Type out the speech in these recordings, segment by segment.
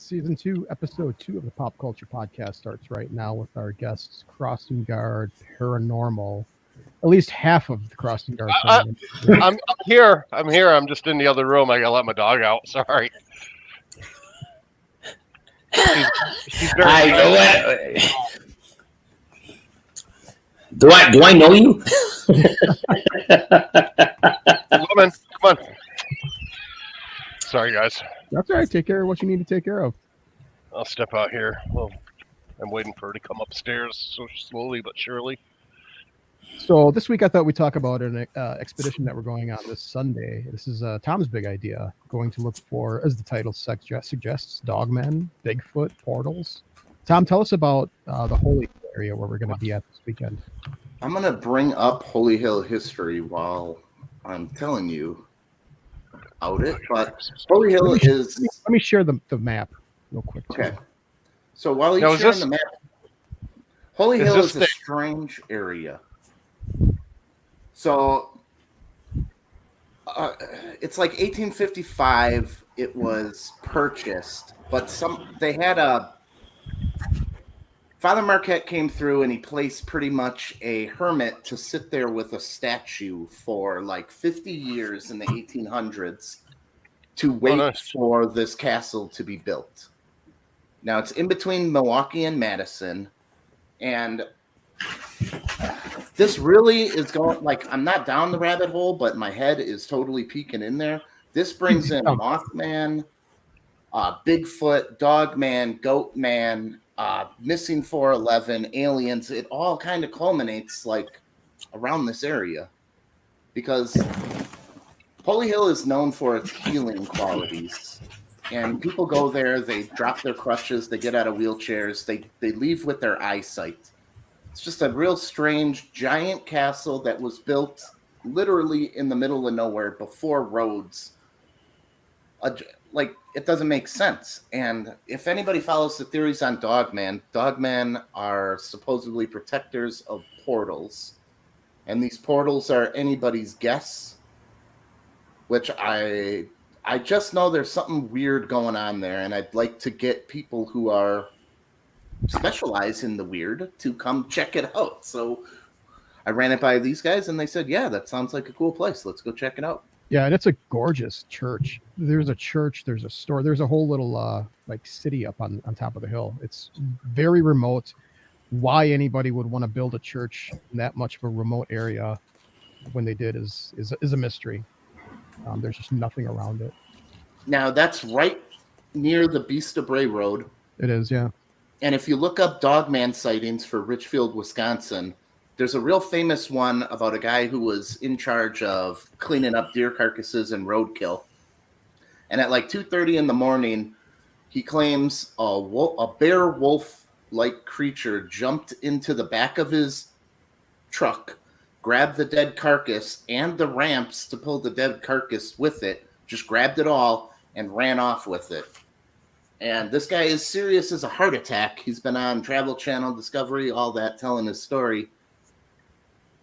Season 2, Episode 2 of the Pop Culture Podcast starts right now with our guests, Crossing Guard Paranormal. At least half of the Crossing Guard I, Paranormal. I'm here. I'm here. I'm just in the other room. I gotta let my dog out. Sorry. She's very. Do I know you? Woman, come on. Sorry, guys. That's all right. Take care of what you need to take care of. I'll step out here. Well, I'm waiting for her to come upstairs, so slowly but surely. So this week I thought we'd talk about an expedition that we're going on this Sunday. This is Tom's big idea, going to look for, as the title suggests, Dogmen, Bigfoot, portals. Tom, tell us about the Holy Hill area where we're going to be at this weekend. I'm going to bring up Holy Hill history while I'm telling you about it. But Holy Hill is... Let me share the map real quick. Okay. So while he's sharing the map, Holy Hill is a strange area. So it's like 1855 it was purchased, but they had Father Marquette came through and he placed pretty much a hermit to sit there with a statue for like 50 years in the 1800s to wait for this castle to be built. Now it's in between Milwaukee and Madison, and this really is going, like, I'm not down the rabbit hole, but my head is totally peeking in there. This brings in Mothman, Bigfoot, Dogman, Goatman, Missing 411, aliens. It all kind of culminates like around this area because Holy Hill is known for its healing qualities. And people go there, they drop their crutches, they get out of wheelchairs, they leave with their eyesight. It's just a real strange giant castle that was built literally in the middle of nowhere before roads. Like, it doesn't make sense. And if anybody follows the theories on Dogmen are supposedly protectors of portals. And these portals are anybody's guess, which I just know there's something weird going on there. And I'd like to get people who are specialize in the weird to come check it out. So I ran it by these guys and they said, yeah, that sounds like a cool place. Let's go check it out. Yeah, and it's a gorgeous church. There's a church, there's a store, there's a whole little like city up on top of the hill. It's very remote. Why anybody would want to build a church in that much of a remote area when they did is a mystery. There's just nothing around it. Now that's right near the Beast of Bray Road. It is, yeah. And if you look up Dogman sightings for Richfield, Wisconsin, there's a real famous one about a guy who was in charge of cleaning up deer carcasses and roadkill. And at like 2:30 in the morning, he claims a bear wolf-like creature jumped into the back of his truck, grabbed the dead carcass and the ramps to pull the dead carcass with it, just grabbed it all and ran off with it. And this guy is serious as a heart attack. He's been on Travel Channel, Discovery, all that, telling his story.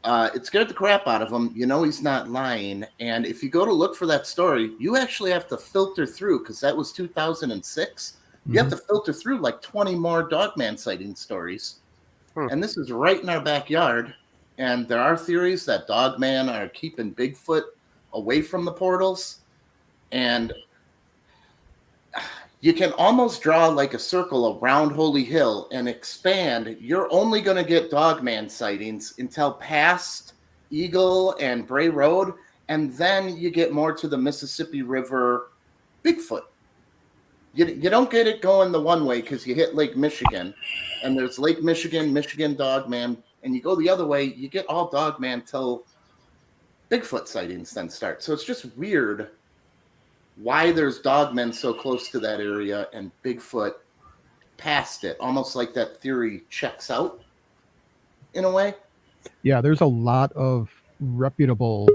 It scared the crap out of him. You know he's not lying. And if you go to look for that story, you actually have to filter through, because that was 2006. You have to filter through like 20 more Dogman sighting stories. And this is right in our backyard. And there are theories that Dogman are keeping Bigfoot away from the portals. And you can almost draw like a circle around Holy Hill and expand. You're only going to get Dogman sightings until past Eagle and Bray Road, and then you get more to the Mississippi River Bigfoot. You don't get it going the one way because you hit Lake Michigan, and there's Lake Michigan, Michigan Dogman, and you go the other way, you get all Dogman till Bigfoot sightings then start. So it's just weird why there's Dogmen so close to that area and Bigfoot past it. Almost like that theory checks out in a way. Yeah, there's a lot of reputable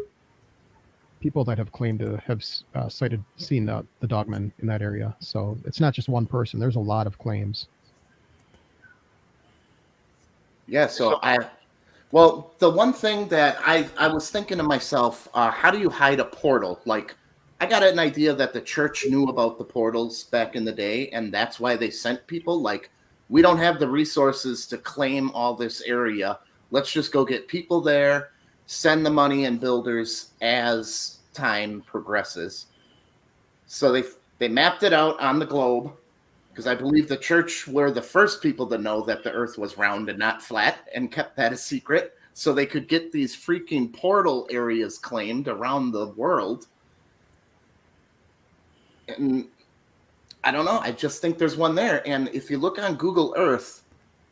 people that have claimed to have seen the Dogmen in that area. So it's not just one person. There's a lot of claims. Yeah, so the one thing that I was thinking to myself, how do you hide a portal? Like, I got an idea that the church knew about the portals back in the day, and that's why they sent people. Like, we don't have the resources to claim all this area. Let's just go get people there, send the money and builders as time progresses. So they mapped it out on the globe, because I believe the church were the first people to know that the earth was round and not flat, and kept that a secret so they could get these freaking portal areas claimed around the world. And I don't know. I just think there's one there. And if you look on Google Earth,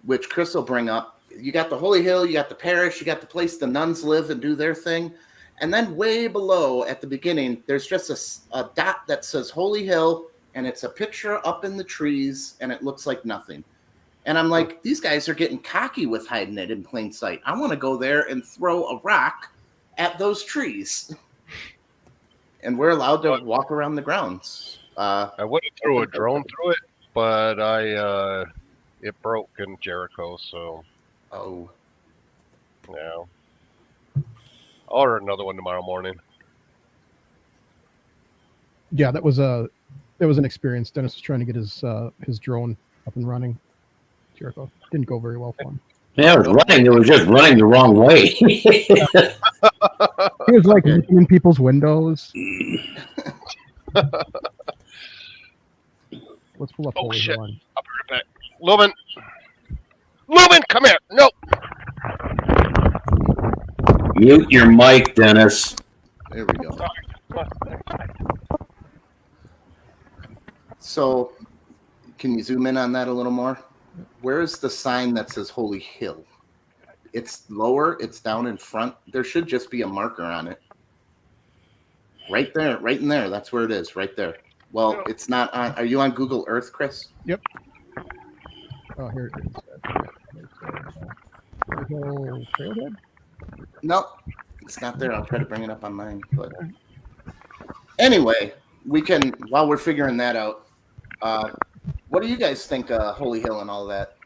which Chris will bring up, you got the Holy Hill, you got the parish, you got the place the nuns live and do their thing. And then way below at the beginning, there's just a dot that says Holy Hill, and it's a picture up in the trees, and it looks like nothing. And I'm like, these guys are getting cocky with hiding it in plain sight. I want to go there and throw a rock at those trees. And we're allowed to walk around the grounds. I would have threw a drone through it, but it broke in Jericho, so. Oh. Yeah. I'll order another one tomorrow morning. Yeah, that was an experience. Dennis was trying to get his drone up and running. Jericho didn't go very well for him. Yeah, it was running. It was just running the wrong way. He was like looking in people's windows. Let's pull up. Oh shit! One. I'll be right back. Lumen, come here. No. Mute your mic, Dennis. There we go. So, can you zoom in on that a little more? Where is the sign that says Holy Hill? It's lower. It's down in front. There should just be a marker on it. Right there. Right in there. That's where it is. Right there. Well, it's not on. Are you on Google Earth, Chris? Yep. Oh, here it is. Trailhead? No, it's not there. I'll try to bring it up on mine. But anyway, we can, while we're figuring that out, what do you guys think Holy Hill and all that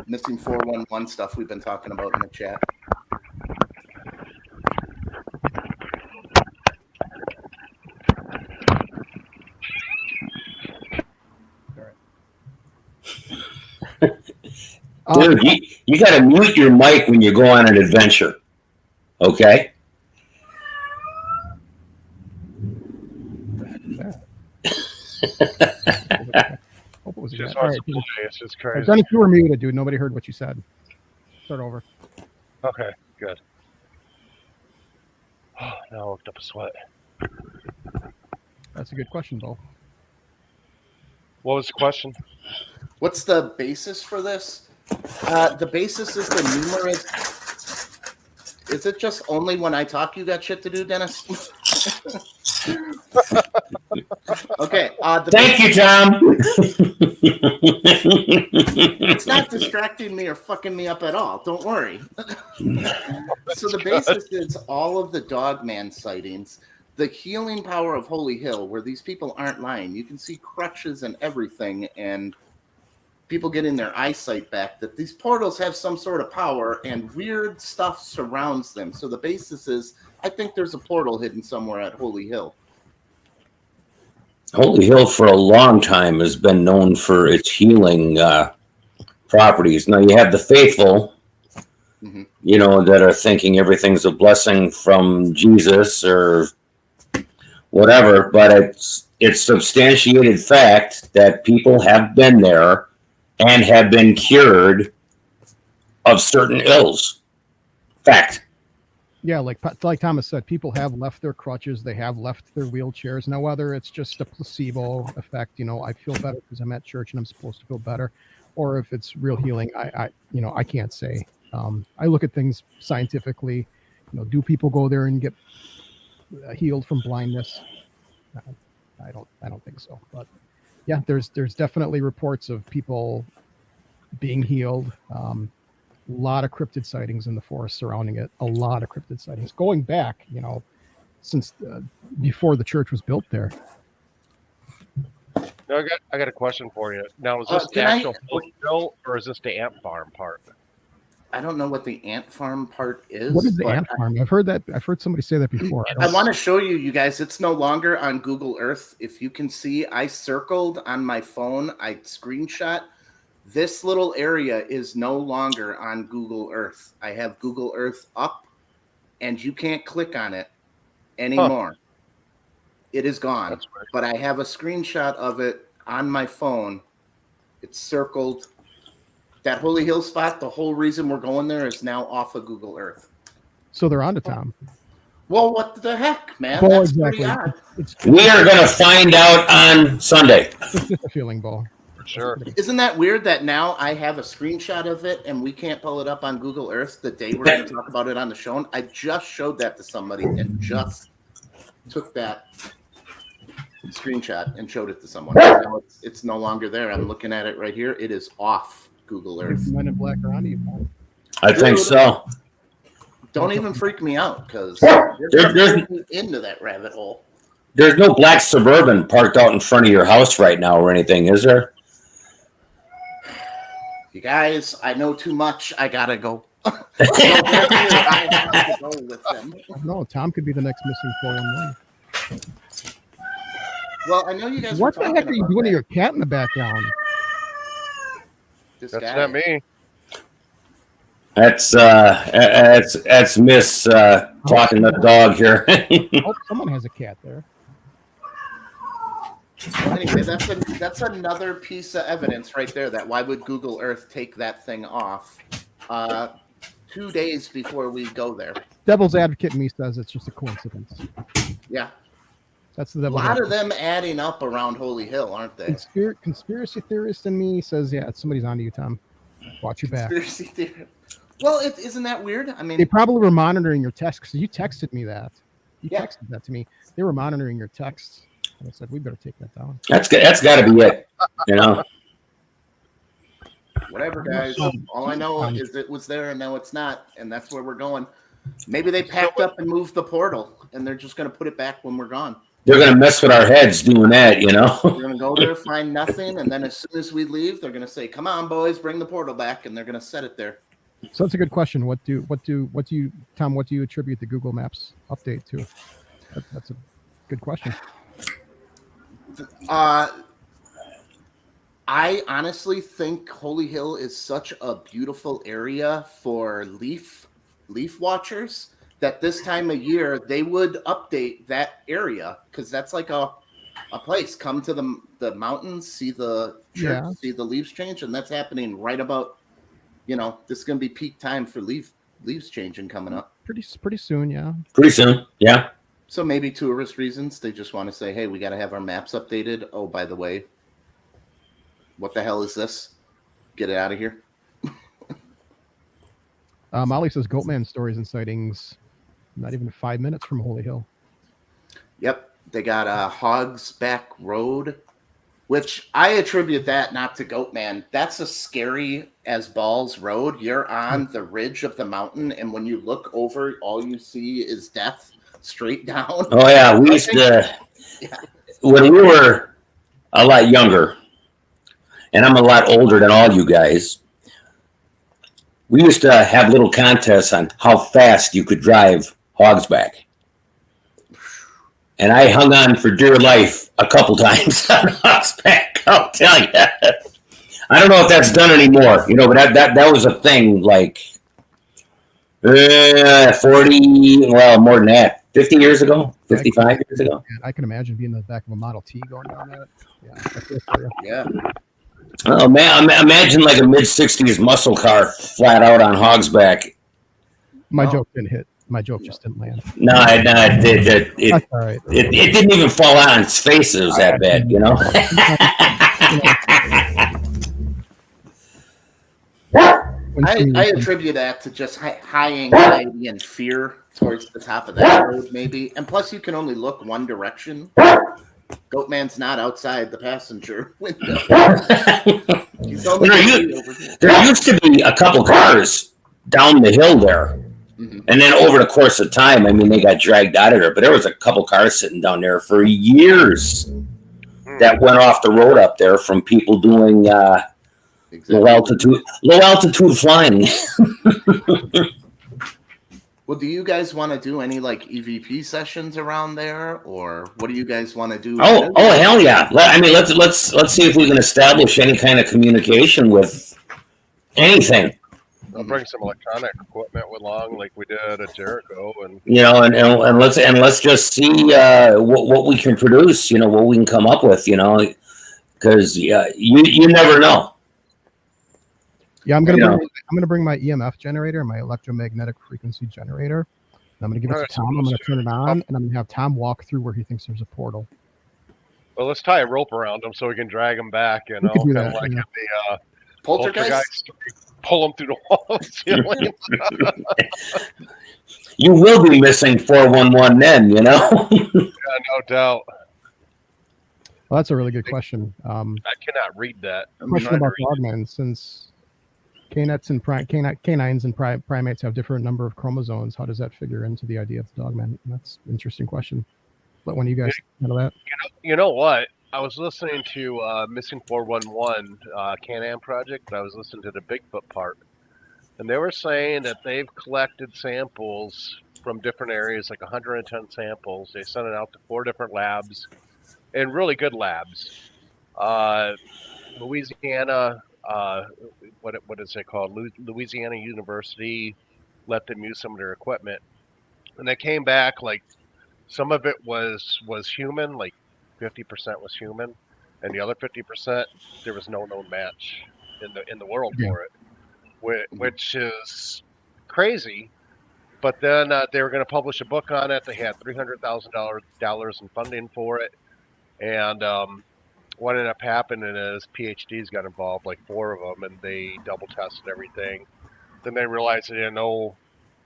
missing 411 stuff we've been talking about in the chat? Dude, you got to mute your mic when you go on an adventure. Okay? Hope it was Just all right, it's just crazy. Dennis, you were muted, dude. Nobody heard what you said. Start over. Okay, good. Oh, now I worked up a sweat. That's a good question, Bo. What was the question? What's the basis for this? The basis is the numerous. Is it just only when I talk you got shit to do, Dennis? Okay. Thank you, Tom. It's not distracting me or fucking me up at all. Don't worry. So the basis is all of the Dogman sightings, the healing power of Holy Hill, where these people aren't lying. You can see crutches and everything, and people getting their eyesight back, that these portals have some sort of power and weird stuff surrounds them. So the basis is, I think there's a portal hidden somewhere at Holy Hill. Holy Hill for a long time has been known for its healing properties. Now you have the faithful, you know, that are thinking everything's a blessing from Jesus or whatever, but it's substantiated fact that people have been there and have been cured of certain ills. Fact. Yeah, like Thomas said, people have left their crutches, they have left their wheelchairs. Now, whether it's just a placebo effect, you know, I feel better because I'm at church and I'm supposed to feel better, or if it's real healing, I can't say. I look at things scientifically. You know, do people go there and get healed from blindness? I don't think so. But yeah, there's definitely reports of people being healed. A lot of cryptid sightings in the forest surrounding it. A lot of cryptid sightings going back, you know, since before the church was built there. Now, I got a question for you. Now, is this the actual Holy Hill or is this the ant farm part? I don't know what the ant farm part is. What is the but ant farm? I've heard that. I've heard somebody say that before. I want to show you guys. It's no longer on Google Earth. If you can see, I circled on my phone. I screenshot. This little area is no longer on Google Earth. I have Google Earth up, and you can't click on it anymore. It is gone. But I have a screenshot of it on my phone. It's circled. That Holy Hill spot, the whole reason we're going there is now off of Google Earth. So they're on to Tom. Well, what the heck, man? Well, That's exactly. pretty odd. We are going to find out on Sunday. It's just a feeling, Ball. For sure. Isn't that weird that now I have a screenshot of it and we can't pull it up on Google Earth the day we're going to talk about it on the show? And I just showed that to somebody and just took that screenshot and showed it to someone. Now it's no longer there. I'm looking at it right here. It is off Google Earth. Men in Black are on to you, Paul. I think so. Don't even freak me out because There's into that rabbit hole. There's no black Suburban parked out in front of your house right now or anything, is there? You guys, I know too much. I gotta go. I have to go with them. No, Tom could be the next missing 411. Well, I know you guys. What were the heck are you talking doing to about your cat in the background? this That's guy. not me. That's Miss talking to the dog here. Oh, someone has a cat there. Anyway, that's another piece of evidence right there. That why would Google Earth take that thing off 2 days before we go there? Devil's advocate in me says it's just a coincidence. Yeah, That's the a devil's lot advocate. of them adding up around Holy Hill, aren't they? Conspiracy theorist in me says, yeah, somebody's on to you, Tom. Watch your back. Conspiracy theory. Well, isn't that weird? I mean, They probably were monitoring your texts because you texted me that. You Yeah. texted that to me. They were monitoring your texts. And I said, we better take that down. That's got to be it. You know. whatever, guys. All I know is it was there and now it's not, and that's where we're going. Maybe they packed up and moved the portal, and they're just going to put it back when we're gone. They're going to mess with our heads doing that, you know. We're going to go there, find nothing, and then as soon as we leave, they're going to say, "Come on, boys, bring the portal back," and they're going to set it there. So that's a good question. What do you, Tom? What do you attribute the Google Maps update to? That's a good question. I honestly think Holy Hill is such a beautiful area for leaf watchers that this time of year they would update that area because that's like a place. Come to the mountains, see the church, see the leaves change, and that's happening right about. This is going to be peak time for leaves changing coming up. Pretty soon, yeah. Pretty soon, yeah. So maybe tourist reasons, they just want to say, hey, we got to have our maps updated. Oh, by the way, what the hell is this? Get it out of here. Molly says Goatman stories and sightings, not even 5 minutes from Holy Hill. Yep. They got Hogs Back Road, which I attribute that not to Goatman. That's a scary as balls road. You're on the ridge of the mountain, and when you look over, all you see is death straight down. Oh yeah, we used to when we were a lot younger, and I'm a lot older than all you guys. We used to have little contests on how fast you could drive Hogsback. And I hung on for dear life a couple times on Hogsback, I'll tell you. I don't know if that's done anymore, but that was a thing like 40, well, more than that, 50 years ago, 55 years ago. I can imagine being in the back of a Model T going down that. Yeah, I feel for you. Yeah. Oh, man, imagine like a mid-60s muscle car flat out on Hogsback. My joke didn't hit. My joke just didn't land. No, it That's all right. It didn't even fall on its face. It was that bad, I attribute that to just high anxiety and fear towards the top of that road, maybe. And plus, you can only look one direction. Goatman's not outside the passenger window. He's only over here. There used to be a couple cars down the hill there. Mm-hmm. And then over the course of time, they got dragged out of there. But there was a couple cars sitting down there for years that went off the road up there from people doing Exactly. Low altitude flying. Well, do you guys want to do any like EVP sessions around there, or what do you guys want to do? Oh, hell yeah! Let's see if we can establish any kind of communication with anything. I'll bring some electronic equipment along, like we did at Jericho, and Let's just see what we can produce. What we can come up with. Because you never know. Yeah, I'm gonna bring my EMF generator, my electromagnetic frequency generator. And I'm gonna give it to Tom. I'm gonna turn it on, and I'm gonna have Tom walk through where he thinks there's a portal. Well, let's tie a rope around him so we can drag him back. We could do that, like yeah. the poltergeist. Pull him through the wall. You will be missing 411 then, Yeah, no doubt. Well, that's a really good question. I cannot read that. Question about Dogmen, since canines and primates have different number of chromosomes. How does that figure into the idea of the Dogmen? That's an interesting question. Let one of you guys handle that. You know what? I was listening to Missing 411 Can-Am project. I was listening to the Bigfoot part, and they were saying that they've collected samples from different areas, like 110 samples. They sent it out to 4 different labs, and really good labs. Louisiana, what is it called? Louisiana University let them use some of their equipment, and they came back like some of it was human, like 50% was human, and the other 50% there was no known match in the world for it, which is crazy. But then they were going to publish a book on it. They had $300,000 in funding for it, and what ended up happening is PhDs got involved, like 4 of them, and they double tested everything. Then they realized they didn't know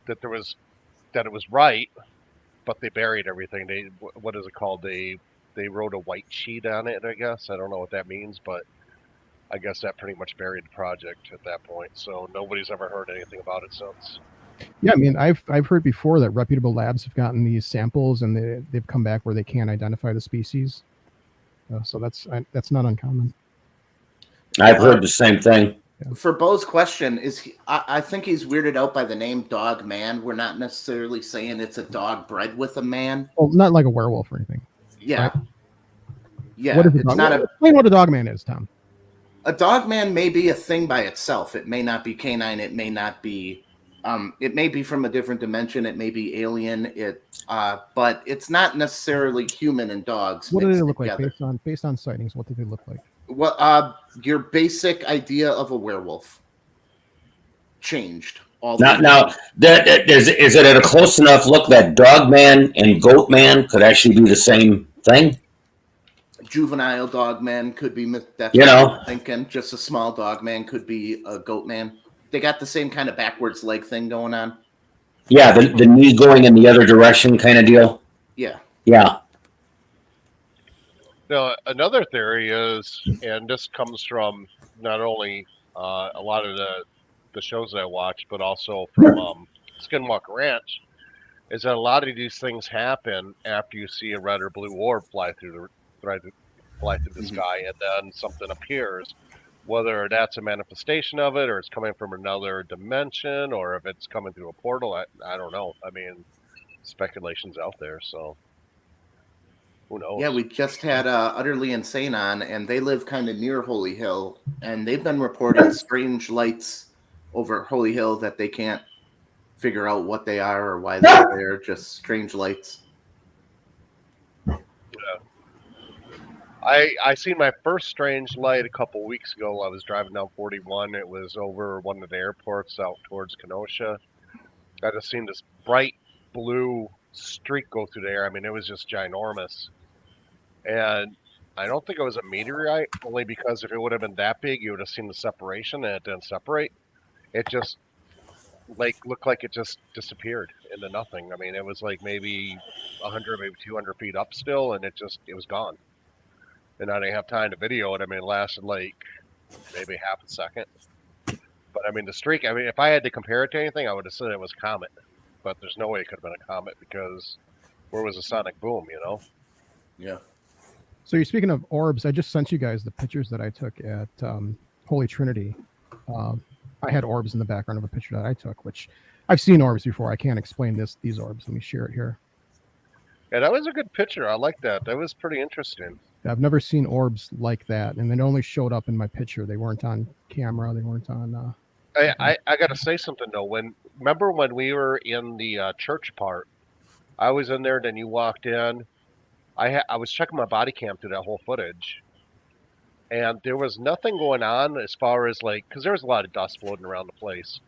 that it was right, but they buried everything. What is it called? They wrote a white sheet on it, I guess. I don't know what that means, but I guess that pretty much buried the project at that point. So nobody's ever heard anything about it since. Yeah, I mean, I've heard before that reputable labs have gotten these samples and they've come back where they can't identify the species. So that's not uncommon. I've heard the same thing. For Bo's question, I think he's weirded out by the name Dog Man. We're not necessarily saying it's a dog bred with a man. Well, not like a werewolf or anything. Yeah. Right? Yeah. What is explain what a dog man is, Tom. A dog man may be a thing by itself. It may not be canine. It may not be. It may be from a different dimension. It may be alien. But it's not necessarily human and dogs. What do they look like based on sightings? What do they look like? Well, your basic idea of a werewolf changed. Now, is it at a close enough look that Dogman and Goatman could actually be the same thing? Juvenile Dogman could be, that's thinking. Just a small Dogman could be a Goatman. They got the same kind of backwards leg thing going on. Yeah, the knee going in the other direction kind of deal. Yeah. Yeah. Now, another theory is, and this comes from not only a lot of the shows that I watch, but also from Skinwalker Ranch, is that a lot of these things happen after you see a red or blue orb fly through the sky, and then something appears. Whether that's a manifestation of it, or it's coming from another dimension, or if it's coming through a portal, I don't know. I mean, speculation's out there, so who knows? Yeah, we just had Utterly Insane on, and they live kind of near Holy Hill, and they've been reporting strange lights over Holy Hill that they can't figure out what they are or why they're there, just strange lights. I seen my first strange light a couple weeks ago while I was driving down 41. It was over one of the airports out towards Kenosha. I just seen this bright blue streak go through the air. I mean, it was just ginormous. And I don't think it was a meteorite, only because if it would have been that big, you would have seen the separation, and it didn't separate. It just looked like it just disappeared into nothing. I mean, it was like maybe 100, maybe 200 feet up still, and it was gone. And I didn't have time to video it. I mean, it lasted like maybe half a second. But I mean, the streak, I mean, if I had to compare it to anything, I would have said it was a comet. But there's no way it could have been a comet, because where was the sonic boom, Yeah. So you're speaking of orbs. I just sent you guys the pictures that I took at Holy Trinity. I had orbs in the background of a picture that I took, which I've seen orbs before. I can't explain these orbs. Let me share it here. Yeah, that was a good picture. I like that. That was pretty interesting. I've never seen orbs like that, and they only showed up in my picture. They weren't on camera. They weren't on. I got to say something though. Remember when we were in the church part? I was in there. Then you walked in. I was checking my body cam through that whole footage, and there was nothing going on as far as like because there was a lot of dust floating around the place.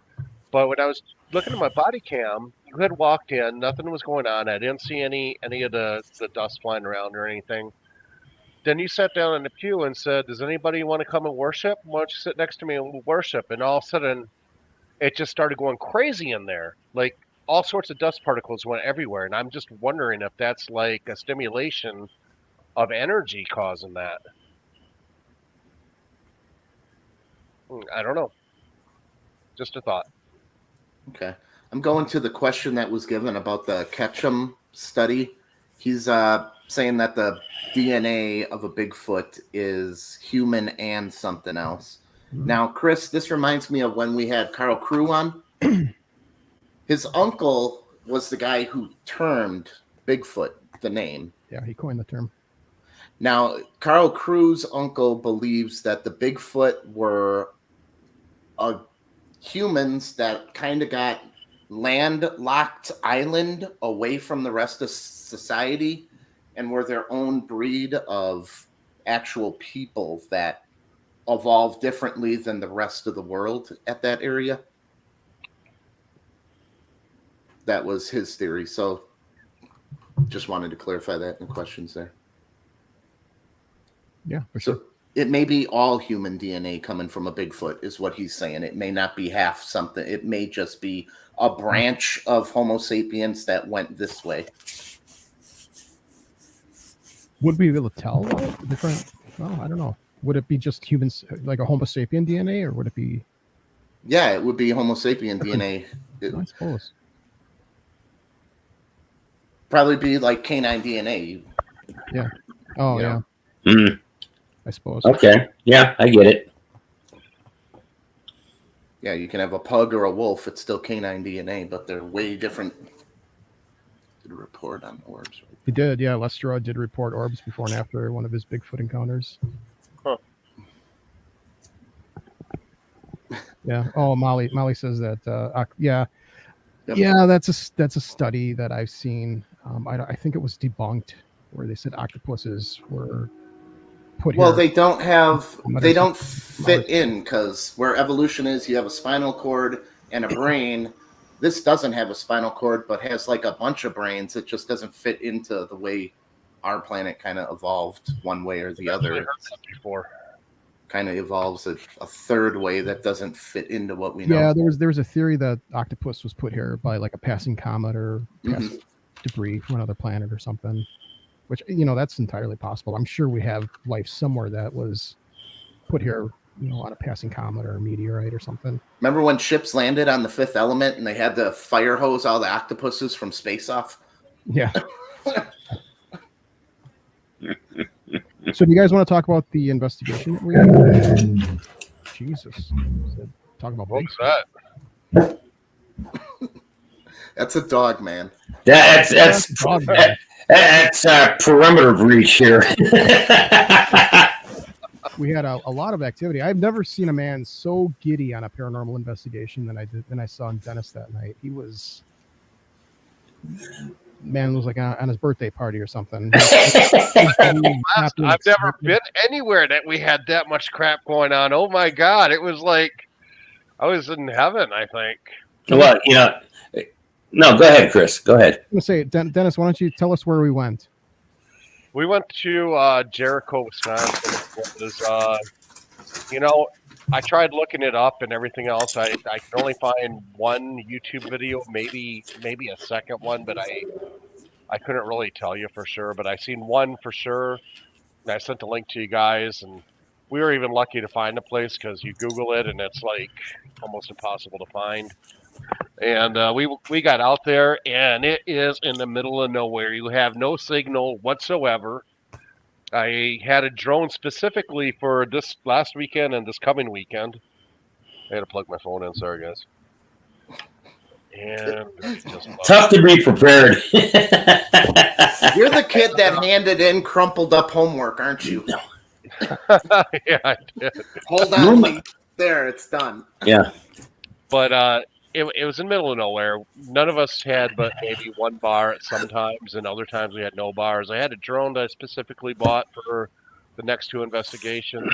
But when I was looking at my body cam, you had walked in. Nothing was going on. I didn't see any of the dust flying around or anything. Then you sat down in the pew and said, "Does anybody want to come and worship? Why don't you sit next to me and we'll worship?" And all of a sudden, it just started going crazy in there. Like all sorts of dust particles went everywhere, and I'm just wondering if that's like a stimulation of energy causing that. I don't know. Just a thought. Okay. I'm going to the question that was given about the Ketchum study. He's saying that the DNA of a Bigfoot is human and something else. Now, Chris, this reminds me of when we had Carl Crew on. His uncle was the guy who termed Bigfoot the name. Yeah, he coined the term. Now, Carl Crew's uncle believes that the Bigfoot were humans that kind of got landlocked island away from the rest of society and were their own breed of actual people that evolved differently than the rest of the world at that area. That was his theory. So just wanted to clarify that in the questions there. Yeah, for sure. So it may be all human DNA coming from a Bigfoot is what he's saying. It may not be half something. It may just be a branch of Homo sapiens that went this way. Would we be able to tell the different? Oh, I don't know. Would it be just humans, like a Homo sapien DNA, or would it be? Yeah, it would be Homo sapien DNA. I suppose. Probably be like canine DNA. Yeah. Oh, yeah. Mm. I suppose. Okay. Yeah, I get it. Yeah, you can have a pug or a wolf. It's still canine DNA, but they're way different. Did a report on orbs. Right? He did, yeah. Lester did report orbs before and after one of his Bigfoot encounters. Huh. Yeah. Oh, Molly says that. Yeah. Yep. Yeah, that's a study that I've seen. I think it was debunked where they said octopuses were put Well, here. they don't fit in because where evolution is, you have a spinal cord and a brain. This doesn't have a spinal cord, but has like a bunch of brains. It just doesn't fit into the way our planet kind of evolved one way or the other. I've heard that before. Kind of evolves a third way that doesn't fit into what we know. Yeah, there was a theory that octopus was put here by like a passing comet or passing debris from another planet or something. Which, that's entirely possible. I'm sure we have life somewhere that was put here, on a passing comet or a meteorite or something. Remember when ships landed on the Fifth Element and they had to fire hose all the octopuses from space off? Yeah. So do you guys want to talk about the investigation that we had? Jesus. Talk about What's Bigfoot. that? That's a dog, man. That's Dogmen. That's perimeter breach here. We had a lot of activity. I've never seen a man so giddy on a paranormal investigation than I saw in Dennis that night. He was like on his birthday party or something. I've never been anywhere that we had that much crap going on. Oh my God. It was like I was in heaven, I think. Well, no, go ahead, Chris. Go ahead. I'm going to say, Dennis, why don't you tell us where we went? We went to Jericho, Wisconsin. It was, I tried looking it up and everything else. I can only find one YouTube video, maybe a second one, but I couldn't really tell you for sure. But I seen one for sure, and I sent the link to you guys. And we were even lucky to find the place because you Google it and it's like almost impossible to find. And we got out there, and it is in the middle of nowhere. You have no signal whatsoever. I had a drone specifically for this last weekend and this coming weekend. I had to plug my phone in. Sorry, guys. And just Tough to be prepared. You're the kid that handed in crumpled up homework, aren't you? yeah, I did. Hold on, Lee. There, it's done. Yeah. But it was in the middle of nowhere. None of us had but maybe one bar at some times, and other times we had no bars. I had a drone that I specifically bought for the next 2 investigations.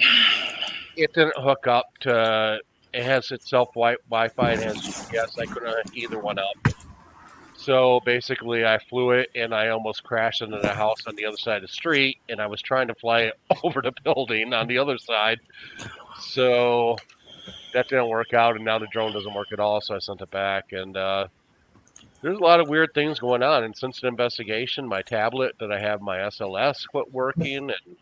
It didn't hook up to. It has itself Wi-Fi. It has GPS. I couldn't hook either one up. So basically, I flew it, and I almost crashed into the house on the other side of the street. And I was trying to fly it over the building on the other side. So that didn't work out, and now the drone doesn't work at all. So I sent it back, and there's a lot of weird things going on. And since the investigation, my tablet that I have my SLS quit working, and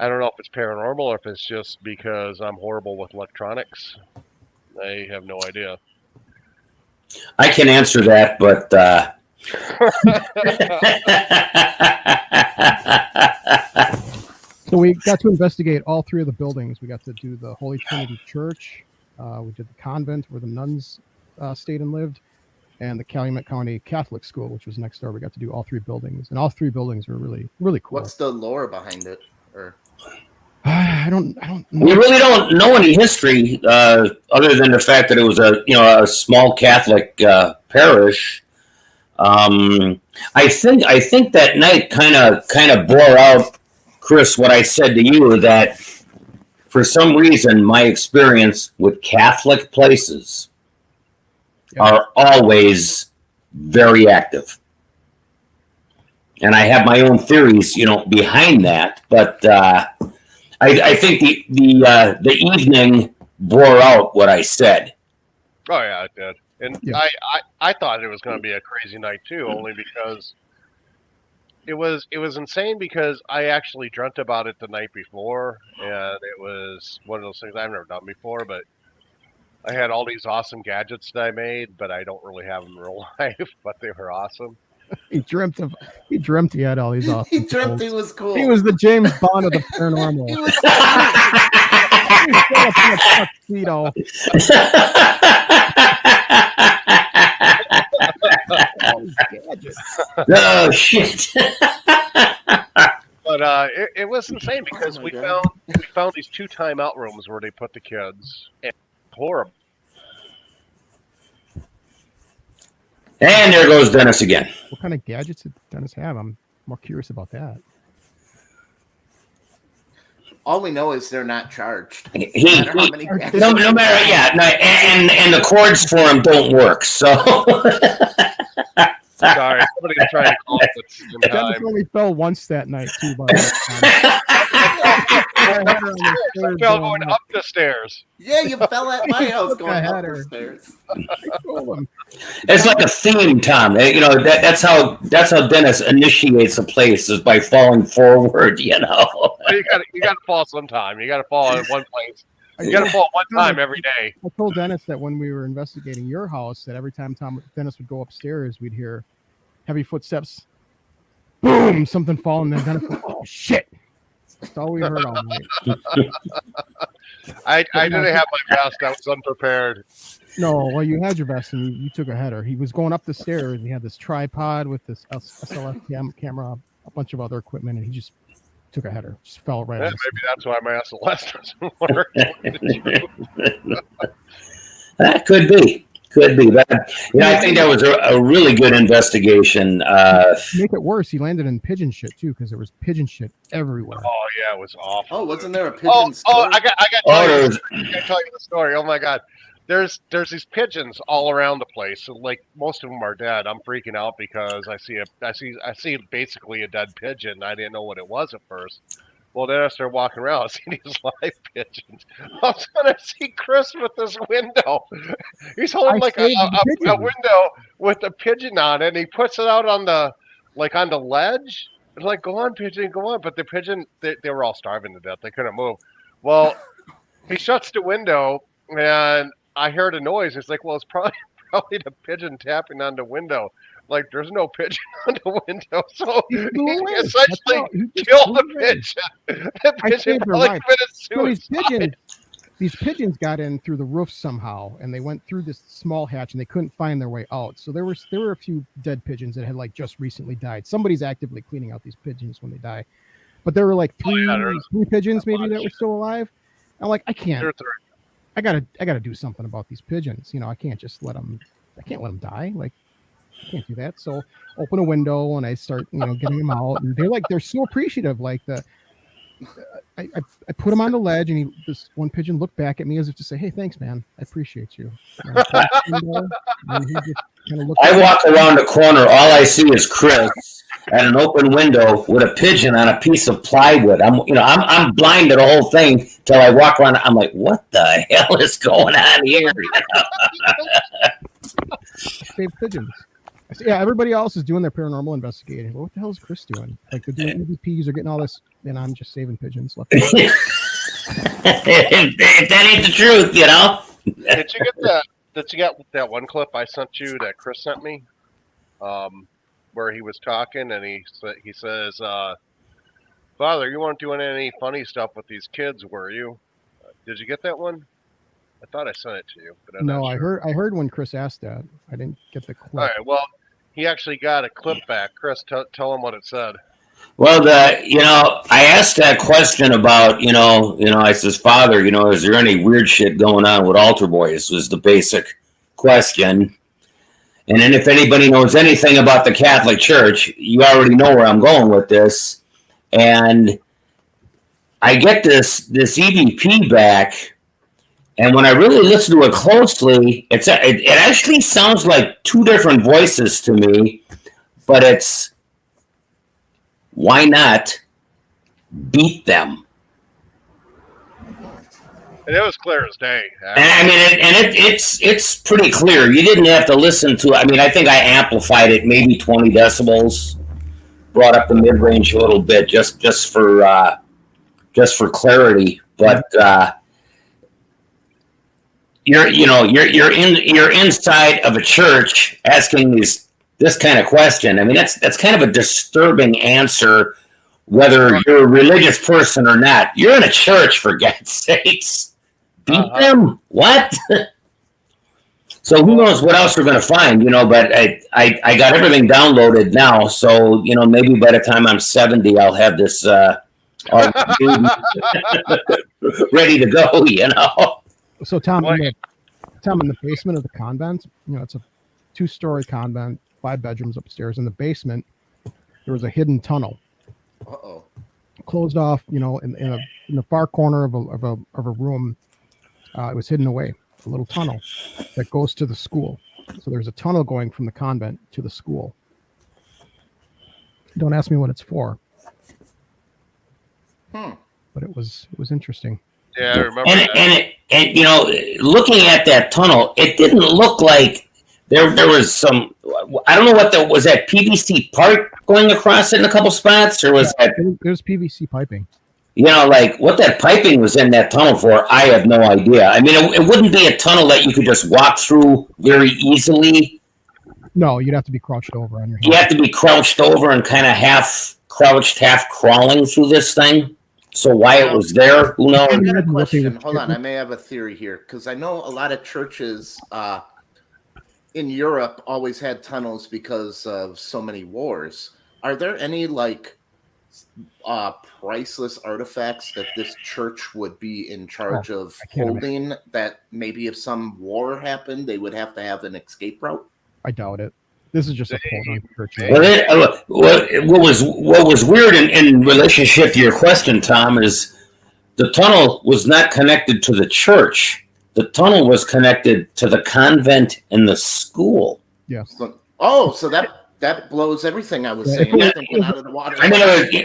I don't know if it's paranormal or if it's just because I'm horrible with electronics. I have no idea. I can answer that, but So we got to investigate all 3 of the buildings. We got to do the Holy Trinity Church. We did the convent where the nuns stayed and lived, and the Calumet County Catholic School, which was next door. We got to do all 3 buildings, and all 3 buildings were really, really cool. What's the lore behind it? Or I don't know. we really don't know any history other than the fact that it was a small Catholic parish. I think that night kind of bore out, Chris, what I said to you, that for some reason my experience with Catholic places are always very active. And I have my own theories, behind that, but I think the evening bore out what I said. Oh yeah, it did. And Yeah. I thought it was going to be a crazy night too, only because it was insane, because I actually dreamt about it the night before, and it was one of those things I've never done before. But I had all these awesome gadgets that I made, but I don't really have them in real life. But they were awesome. He dreamt he had all these awesome he dreamt he tools. was cool. He was the James Bond of the paranormal. He was He showed up in a tuxedo. All these gadgets. Oh shit! But it was insane because we found these 2 timeout rooms where they put the kids. And horrible. And there goes Dennis again. What kind of gadgets did Dennis have? I'm more curious about that. All we know is they're not charged. No matter, and the cords for him don't work. So Sorry, somebody's trying to call at the same Dennis time. only fell once that night too. By I fell going up the stairs. Yeah, you fell at my house Took a going up header. the stairs. it's like a theme, Tom. That's how Dennis initiates a place, is by falling forward. You got to fall sometime. You got to fall in one place. You got to fall one time every day. I told Dennis that when we were investigating your house, that every time Dennis would go upstairs, we'd hear heavy footsteps. Boom! Something falling. Then Dennis would, oh shit! That's all we heard all night. I didn't have my vest. I was unprepared. No, well, you had your vest and you took a header. He was going up the stairs. He had this tripod with this SLS camera, a bunch of other equipment, and he just took a header. Just fell right. Yeah, maybe that's why my SLS doesn't work. That could be. But I think that was a really good investigation. To make it worse, he landed in pigeon shit too, because there was pigeon shit everywhere. Oh yeah, it was awful. Oh, wasn't there a pigeon Oh, store? I got to tell you the story. Oh my god. There's these pigeons all around the place. So, like, most of them are dead. I'm freaking out because I see basically a dead pigeon. I didn't know what it was at first. Well, then I started walking around. I see these live pigeons. I was gonna see Chris with this window. He's holding a window with a pigeon on it, and he puts it out on the ledge. It's like, go on, pigeon, go on. But the pigeon, they were all starving to death. They couldn't move. Well, he shuts the window, and I heard a noise. It's like, well, it's probably the pigeon tapping on the window. like there's no pigeon on the window, so He he flew away. essentially He just killed the flew away. pigeon. The I pigeon saved their probably life. committed So suicide. these pigeons got in through the roof somehow, and they went through this small hatch, and they couldn't find their way out. So there were a few dead pigeons that had like just recently died. Somebody's actively cleaning out these pigeons when they die, but there were like three pigeons maybe that were still alive. I'm like, I can't. I gotta do something about these pigeons. You know, I can't just let them. I can't let them die. Like, I can't do that. So open a window and I start, getting them out, and they're so appreciative. Like I put him on the ledge, and this one pigeon looked back at me as if to say, "Hey, thanks, man. I appreciate you." I walk around the corner. All I see is Chris at an open window with a pigeon on a piece of plywood. I'm blind to the whole thing till I walk around. I'm like, what the hell is going on here? Save pigeons. Yeah, everybody else is doing their paranormal investigating. Well, what the hell is Chris doing? Like, they're doing EVPs or getting all this, and I'm just saving pigeons. Left if that ain't the truth, Did you get that? Did you get that one clip I sent you that Chris sent me? Where he was talking and he says, "Father, you weren't doing any funny stuff with these kids, were you?" Did you get that one? I thought I sent it to you, but I'm No, not sure. I heard when Chris asked that. I didn't get the clip. All right, well, he actually got a clip back. Chris, tell him what it said. Well, I asked that question about, I says, Father, is there any weird shit going on with altar boys? Was the basic question. And then if anybody knows anything about the Catholic Church, you already know where I'm going with this. And I get this EVP back, and when I really listen to it closely, it actually sounds like two different voices to me, but it's, why not beat them? And it was clear as day. And it's pretty clear. You didn't have to listen to it. I mean, I think I amplified it maybe 20 decibels, brought up the mid range a little bit just for clarity. But you're inside of a church asking this kind of question. I mean, that's kind of a disturbing answer, whether you're a religious person or not. You're in a church, for God's sakes. Beat them? What? So who knows what else we're going to find, but I got everything downloaded now. So, maybe by the time I'm 70, I'll have this ready to go, So Tom, in the basement of the convent, it's a 2-story convent, 5 bedrooms upstairs. In the basement, there was a hidden tunnel. Uh-oh. Closed off, in the far corner of a room. It was hidden away, a little tunnel that goes to the school. So there's a tunnel going from the convent to the school. Don't ask me what it's for. But it was interesting. Yeah, I remember that. And looking at that tunnel, it didn't look like there was some. I don't know what that was. That PVC pipe going across it in a couple spots, or was that? There's PVC piping. Like what that piping was in that tunnel for, I have no idea. I mean, it wouldn't be a tunnel that you could just walk through very easily. No, you'd have to be crouched over on your hands. You have to be crouched over and kind of half crouched, half crawling through this thing. So why it was there, who knows? I got a question. Hold on, I may have a theory here, because I know a lot of churches in Europe always had tunnels because of so many wars. Are there any priceless artifacts that this church would be in charge of holding, that maybe if some war happened, they would have to have an escape route? I doubt it. This is just a church. What was weird in relationship to your question, Tom, is the tunnel was not connected to the church. The tunnel was connected to the convent and the school. Yeah. So that blows everything I was saying. Thinking out of the water. I mean,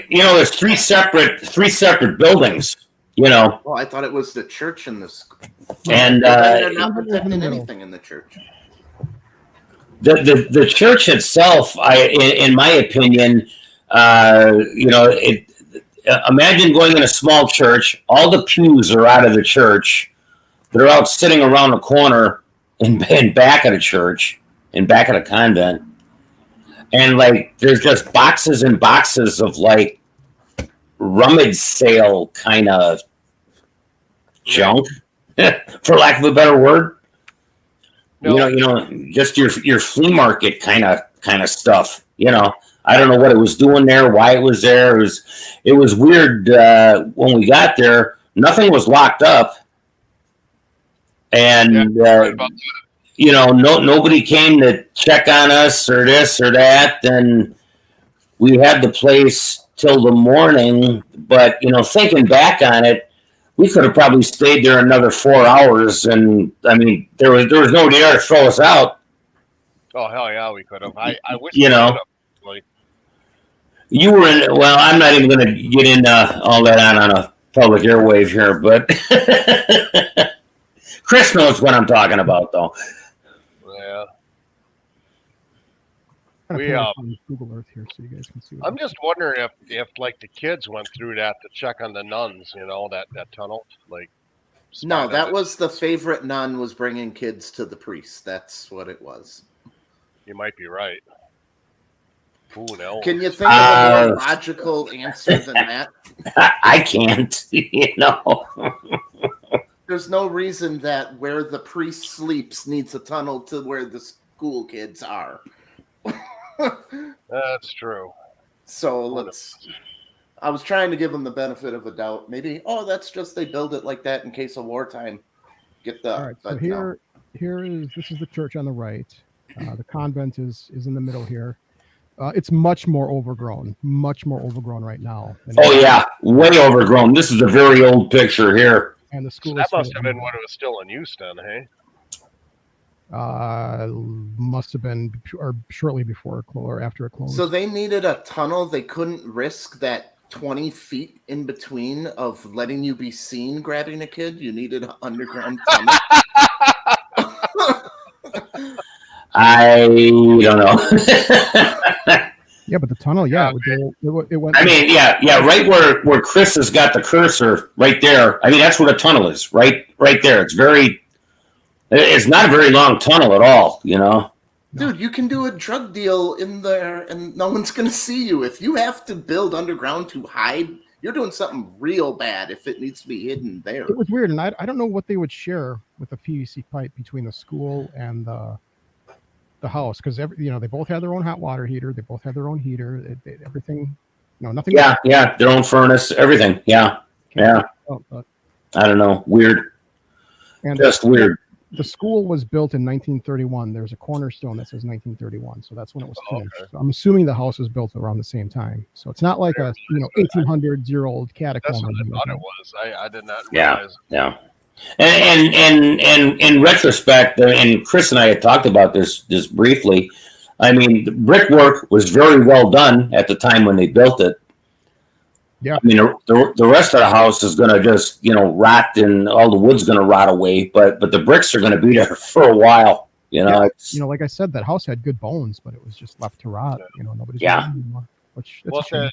there's three separate buildings. Well, I thought it was the church and the school. And they're not protecting anything in the church. The church itself, in my opinion, imagine going in a small church. All the pews are out of the church. They're out sitting around the corner in back of the church, in back of the convent. and like there's just boxes and boxes of like rummage sale kind of junk, for lack of a better word. No. Just your flea market kind of stuff. I don't know what it was doing there, why it was there. It was weird when we got there. Nothing was locked up, and right about that. nobody came to check on us or this or that. And we had the place till the morning. But thinking back on it, we could have probably stayed there another 4 hours, and I mean, there was nobody there to throw us out. Oh hell yeah, we could have. I wish You we know. could have. Like, You were in. Well, I'm not even going to get into all that on a public airwave here, but Chris knows what I'm talking about, though. yeah. I'm We, gonna put it on Google Earth here so you guys can see. I'm just wondering if like the kids went through that to check on the nuns, that tunnel, like. No, spotted that it. was the favorite nun was bringing kids to the priest. That's what it was. You might be right. Who knows? Can you think of a more logical answer than that? I can't. There's no reason that where the priest sleeps needs a tunnel to where the school kids are. That's true. So I was trying to give them the benefit of a doubt. Maybe, that's just they build it like that in case of wartime. All right, so here is the church on the right. The convent is in the middle here. It's much more overgrown right now. Oh yeah, way overgrown. This is a very old picture here. And the school. So that must have been when it was still in use, then, hey? Must have been or shortly before or after it closed. So they needed a tunnel. They couldn't risk that 20 feet in between of letting you be seen grabbing a kid. You needed an underground tunnel. I don't know. Yeah, but the tunnel, it went. I mean, right where Chris has got the cursor, right there. I mean, that's where the tunnel is, right there. It's not a very long tunnel at all, Dude, you can do a drug deal in there and no one's going to see you. If you have to build underground to hide, you're doing something real bad if it needs to be hidden there. It was weird, and I don't know what they would share with a PVC pipe between the school and the house, because they both had their own hot water heater. They both had their own heater. Everything, nothing. Yeah, their own furnace, everything. Yeah. I don't know. Weird. And just weird. The school was built in 1931. There's a cornerstone that says 1931, so that's when it was finished. Okay. So I'm assuming the house was built around the same time. So it's not like a 1800-year-old catacomb. That's what I thought it was. I did not realize. Yeah. And in retrospect, and Chris and I had talked about this briefly. I mean, the brickwork was very well done at the time when they built it. Yeah. I mean, the rest of the house is going to just, rot, and all the wood's going to rot away. But the bricks are going to be there for a while. Like I said, that house had good bones, but it was just left to rot. Nobody's anymore. Which Well, at the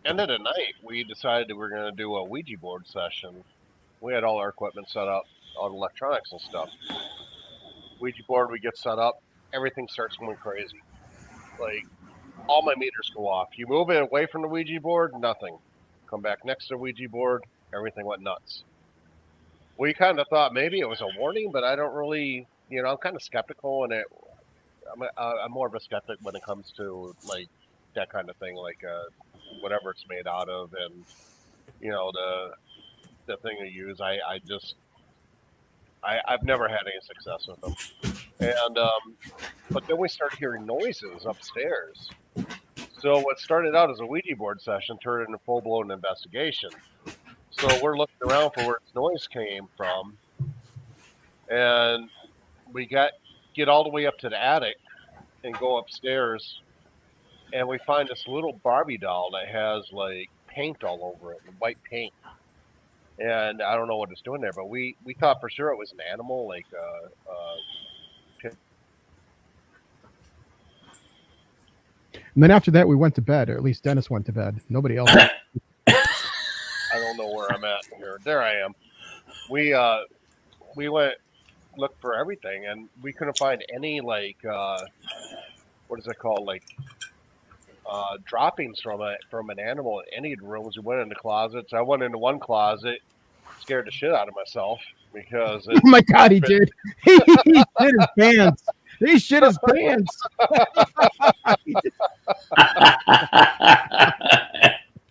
end of the night, we decided we were going to do a Ouija board session. We had all our equipment set up, all the electronics and stuff. Ouija board, we get set up, everything starts going crazy. Like, all my meters go off. You move it away from the Ouija board, nothing. Come back next to the Ouija board, everything went nuts. We kind of thought maybe it was a warning, but I don't really, I'm kind of skeptical, and I'm more of a skeptic when it comes to like that kind of thing, like whatever it's made out of, and the thing you use. I've never had any success with them, and but then we started hearing noises upstairs. So what started out as a Ouija board session turned into full-blown investigation. So we're looking around for where this noise came from, and we get all the way up to the attic and go upstairs, and we find this little Barbie doll that has like paint all over it, white paint. And I don't know what it's doing there, but we thought for sure it was an animal, like And then after that, we went to bed, or at least Dennis went to bed. Nobody else. I don't know where I'm at here. There I am. We went looked for everything, and we couldn't find any what what is it called, like droppings from an animal in any of the rooms. We went into closets. I went into one closet, scared the shit out of myself because Oh my God, he did. He shit his pants. He shit his pants.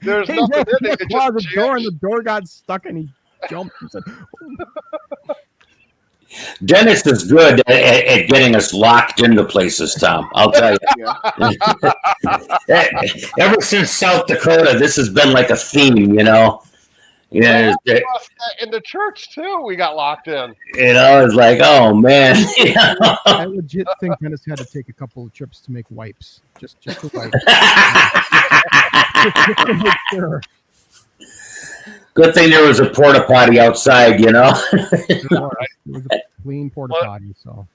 there's He nothing opened in it. the It closet just door and the door got stuck and he jumped and said, Dennis is good at getting us locked into places, Tom. I'll tell you. Yeah. Ever since South Dakota, this has been like a theme, you know. Yeah, in the church too. We got locked in. it's like, oh man. You know? I legit think Dennis had to take a couple of trips to make wipes. Just to wipe. Just to make sure. Good thing there was a porta potty outside, you know. It was a clean porta potty, so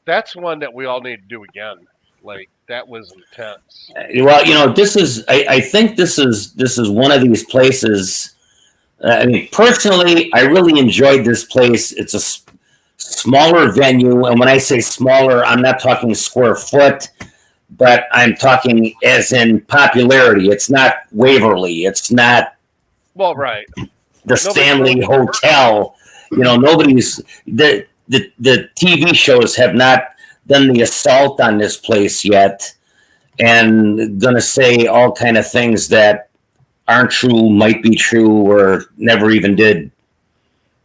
That's one that we all need to do again. Like that was intense. Well, you know, this is. I think this is one of these places. I mean, personally, I really enjoyed this place. It's a smaller venue, and when I say smaller, I'm not talking square foot, but I'm talking as in popularity. It's not Waverly. It's not. Well, right. The Stanley Hotel. You know, nobody's the TV shows have not done the assault on this place yet, and gonna say all kind of things that aren't true, might be true, or never even did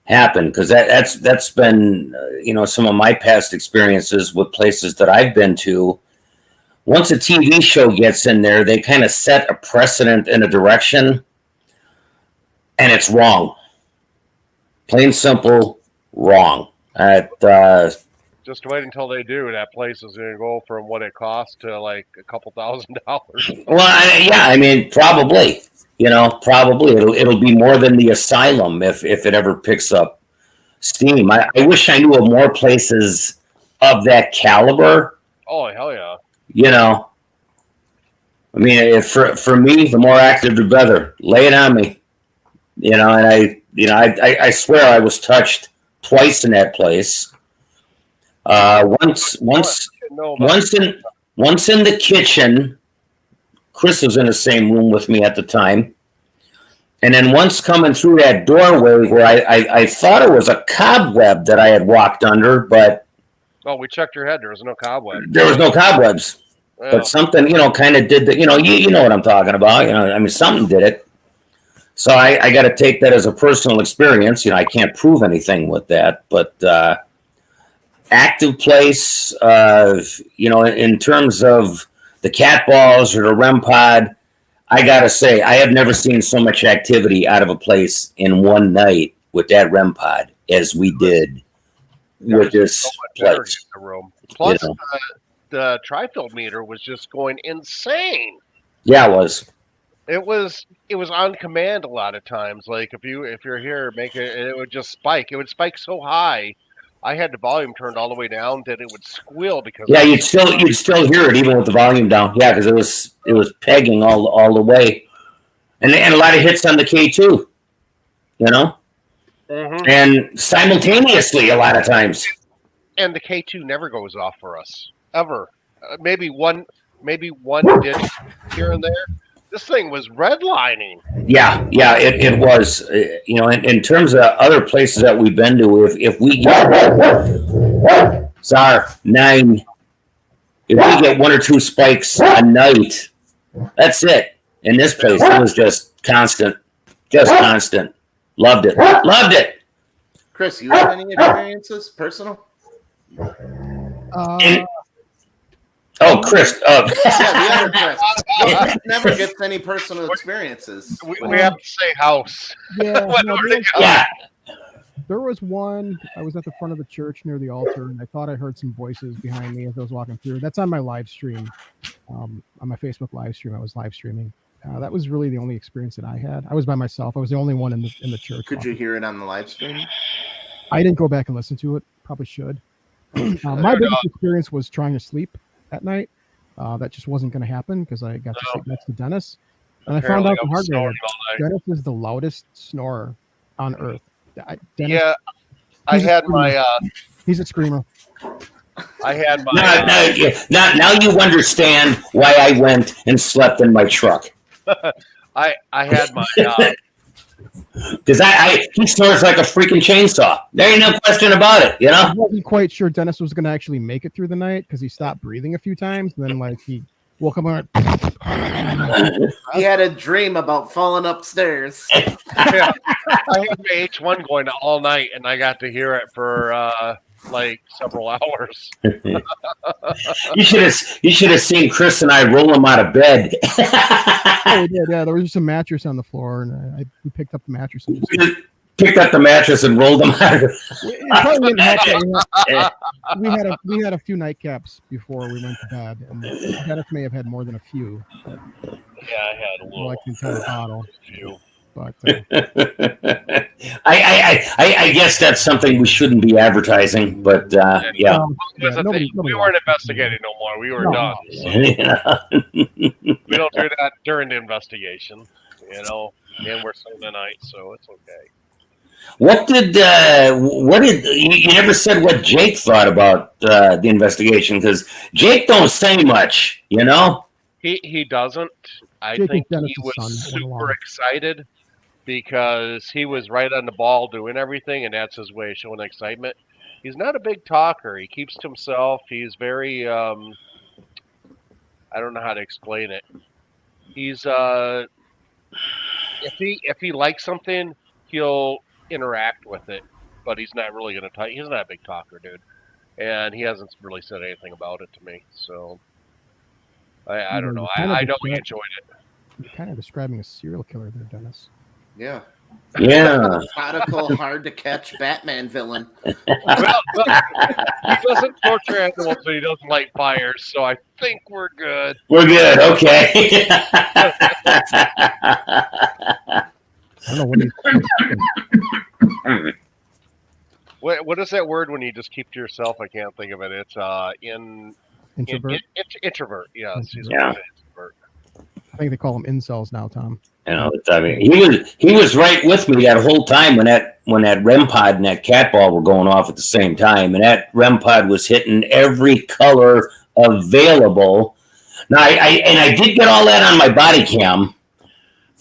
happen. Because that's been you know, some of my past experiences with places that I've been to. Once a TV show gets in there, they kind of set a precedent in a direction. And it's wrong. Plain simple, wrong. Just wait until they do. That place is going to go from what it costs to like a couple $1,000s. Well, yeah, I mean, probably. You know, probably it'll be more than the asylum if it ever picks up steam. I wish I knew of more places of that caliber. Oh hell yeah! You know, I mean, for me, the more active, the better. Lay it on me. You know, and I swear I was touched twice in that place. Once in the kitchen. Chris was in the same room with me at the time, and then once coming through that doorway where I thought it was a cobweb that I had walked under, but we checked your head. There was no cobweb. There was no cobwebs, Yeah. but something kind of did that. You know what I'm talking about. I mean, something did it. So I got to take that as a personal experience. I can't prove anything with that, but active place, in terms of the cat balls or the REM pod, I got to say, I have never seen so much activity out of a place in one night with that REM pod as we did with this place. In the room. Plus, the tri-field meter was just going insane. Yeah, it was. It was on command a lot of times. Like if you're here, it would just spike. It would spike so high. I had the volume turned all the way down that it would squeal because you'd still hear it even with the volume down. Yeah, because it was pegging all the way, and a lot of hits on the K2. Mm-hmm. And simultaneously a lot of times. And the K2 never goes off for us ever. Maybe one did here and there. This thing was redlining. Yeah, it was. In terms of other places that we've been to, if we get if we get one or two spikes a night, that's it. In this place, it was just constant. Loved it. Chris, you have any experiences, personal? Chris. Yeah, the other Chris. No, never gets any personal experiences. We have to say house. Yeah. There was one. I was at the front of the church near the altar, and I thought I heard some voices behind me as I was walking through. That's on my live stream, on my Facebook live stream. I was live streaming. That was really the only experience that I had. I was by myself. I was the only one in the church. Could you hear it on the live stream? I didn't go back and listen to it. Probably should. My biggest experience was trying to sleep at night. That just wasn't going to happen because I got to sit next to Dennis. And I found out the hard way. Dennis is the loudest snorer on earth. Dennis, I had my... He's a screamer. I had my. Now you understand why I went and slept in my truck. I had my. Because he snores like a freaking chainsaw. There ain't no question about it, you know? I wasn't quite sure Dennis was going to actually make it through the night because he stopped breathing a few times. And then, like, he woke up and went, He had a dream about falling upstairs. Yeah. I had my H1 going all night, and I got to hear it for like several hours. You should have seen Chris and I roll him out of bed. oh, we did, yeah. There was just a mattress on the floor, and we picked up the mattress and just picked up the mattress and rolled them out. It probably didn't help that we had a few nightcaps before we went to bed, and Dennis may have had more than a few. Yeah, I had a little. Like the entire bottle. Few. But I guess that's something we shouldn't be advertising, but yeah. We weren't investigating no more. We were done. So. We don't do that during the investigation, you know, and we're still tonight, so it's okay. What did you never said what Jake thought about the investigation? Because Jake don't say much, you know. He doesn't. I Jake think is he Dennis's was son, super excited because he was right on the ball doing everything, and that's his way of showing excitement. He's not a big talker. He keeps to himself. He's very I don't know how to explain it. He's if he likes something, he'll interact with it, but he's not really gonna talk. He's not a big talker, dude, and he hasn't really said anything about it to me. So I don't know. I know he enjoyed it. You're kind of describing a serial killer there, Dennis. Yeah. Yeah. Methodical, hard to catch Batman villain. Well, he doesn't torture animals, so he doesn't light fires. So I think we're good. We're good. Okay. I don't know what is that word when you just keep to yourself? I can't think of it. It's introvert. Introvert. Yes. He's Yeah. an introvert. I think they call them incels now, Tom. You know, I mean, he was right with me that whole time when that REM pod and that cat ball were going off at the same time, and that REM pod was hitting every color available. Now, I did get all that on my body cam,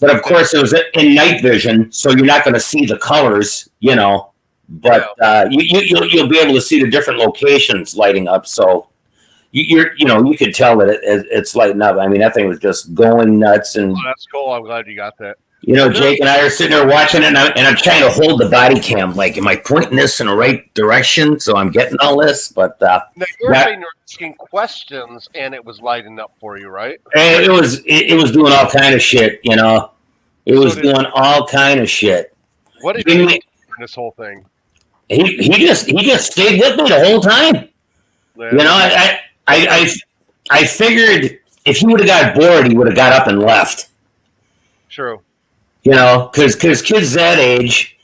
but of course it was in night vision, so you're not going to see the colors, you know. But you'll be able to see the different locations lighting up. So you could tell that it's lighting up. I mean, that thing was just going nuts. And that's cool. I'm glad you got that. You know, Jake and I are sitting there watching it, and I'm trying to hold the body cam. Like, am I pointing this in the right direction so I'm getting all this? But now you're saying you're asking questions, and it was lighting up for you, right? And it was doing all kind of shit. You know, it was doing all kind of shit. What did you do in this whole thing? He just stayed with me the whole time. Yeah. You know, I figured if he would have got bored, he would have got up and left. True. You know, because kids that age,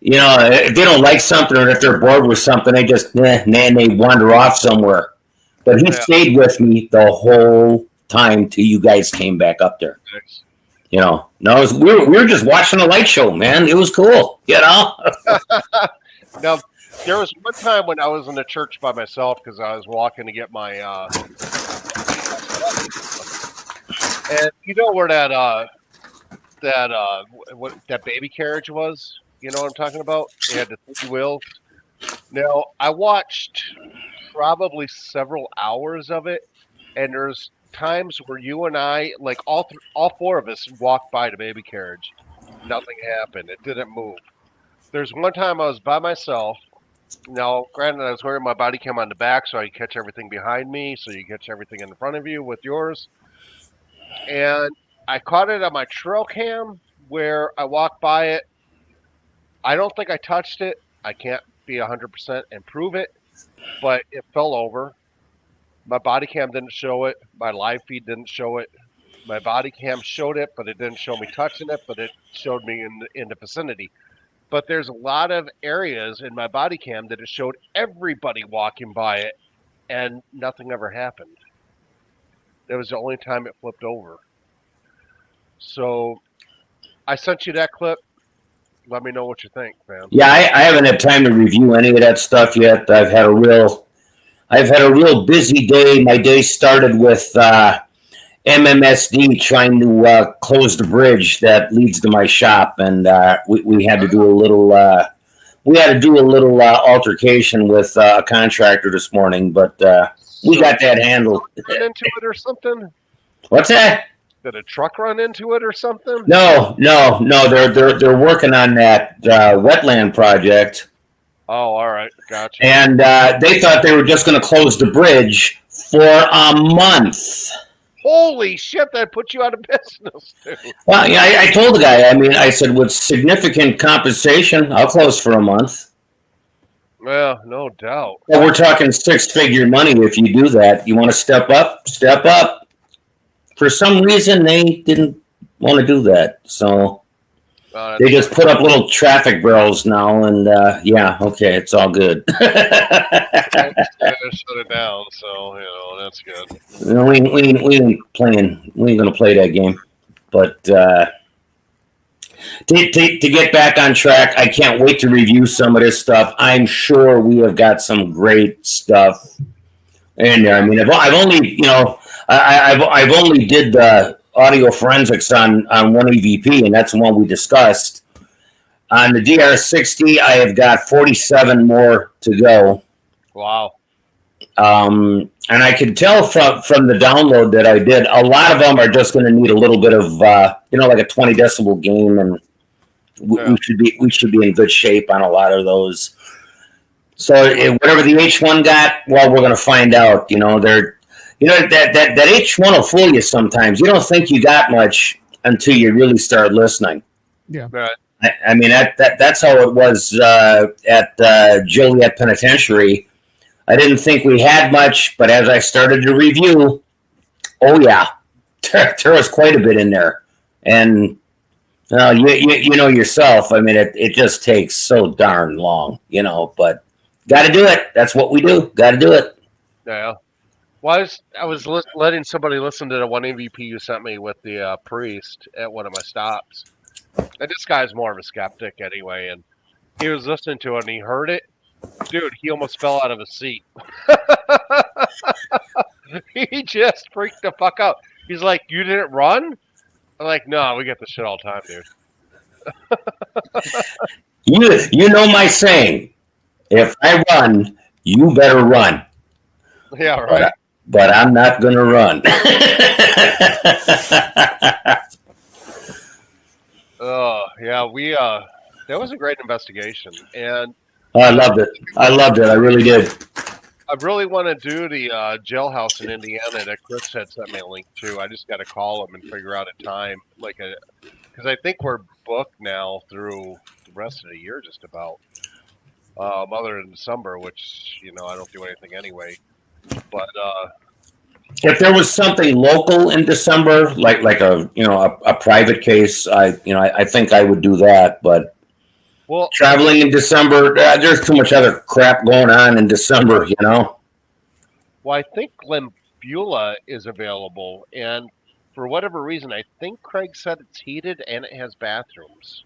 you know, if they don't like something or if they're bored with something, they just they wander off somewhere. But he stayed with me the whole time till you guys came back up there. Nice. You know, no, we were just watching a light show, man. It was cool. You know. Now, there was one time when I was in the church by myself because I was walking to get my, and you know where that baby carriage was? You know what I'm talking about? It had the 3 wheels. Now, I watched probably several hours of it, and there's times where you and I, like all 4 of us, walked by the baby carriage. Nothing happened. It didn't move. There's one time I was by myself. Now, granted, I was wearing my body cam on the back, so I could catch everything behind me, so you catch everything in front of you with yours. And I caught it on my trail cam where I walked by it. I don't think I touched it. I can't be 100% and prove it, but it fell over. My body cam didn't show it. My live feed didn't show it. My body cam showed it, but it didn't show me touching it, but it showed me in the vicinity. But there's a lot of areas in my body cam that it showed everybody walking by it, and nothing ever happened. That was the only time it flipped over. So I sent you that clip. Let me know what you think, man. Yeah, I haven't had time to review any of that stuff yet. I've had a real I've had a real busy day. My day started with MMSD trying to close the bridge that leads to my shop, and we had to do a little altercation with a contractor this morning, but we got that handled. Run into it or something? What's that? Did a truck run into it or something? No. They're working on that wetland project. Oh, all right, gotcha. And they thought they were just going to close the bridge for a month. Holy shit, that put you out of business, dude. Well, yeah, I told the guy. I mean, I said with significant compensation, I'll close for a month. Well, no doubt. Well, we're talking six-figure money if you do that. You want to step up? Step up. For some reason, they didn't want to do that, so they just put up little traffic barrels now, and yeah, okay, it's all good. Shut it down, so that's good. We ain't playing. We ain't gonna play that game. But to get back on track, I can't wait to review some of this stuff. I'm sure we have got some great stuff in there. I mean, I've only I've only did the audio forensics on one EVP, and that's the one we discussed. On the DR60, I have got 47 more to go. Wow. And I can tell from the download that I did, a lot of them are just going to need a little bit of, like a 20 decibel gain, and we should be in good shape on a lot of those. So whatever the H1 got, well, we're going to find out. That H1 will fool you sometimes. You don't think you got much until you really start listening. Yeah. Right. I mean, that's how it was at Joliet Penitentiary. I didn't think we had much, but as I started to review, oh yeah, there was quite a bit in there. And you know yourself, I mean, it just takes so darn long, but got to do it. That's what we do. Got to do it. Yeah. Well, I was letting somebody listen to the one MVP you sent me with the priest at one of my stops. And this guy's more of a skeptic anyway, and he was listening to it and he heard it. Dude, he almost fell out of his seat. He just freaked the fuck out. He's like, "You didn't run?" I'm like, "No, we get this shit all the time, dude." You know my saying. If I run, you better run. Yeah, right. But I'm not going to run. Oh, yeah, that was a great investigation, and I loved it. I really did. I really want to do the jailhouse in Indiana that Chris had sent me a link to. I just got to call him and figure out a time, because I think we're booked now through the rest of the year, just about. Other than December, which I don't do anything anyway. But if there was something local in December, like a private case, I think I would do that. But traveling in December, there's too much other crap going on in December, Well, I think Glen Beulah is available, and for whatever reason, I think Craig said it's heated and it has bathrooms.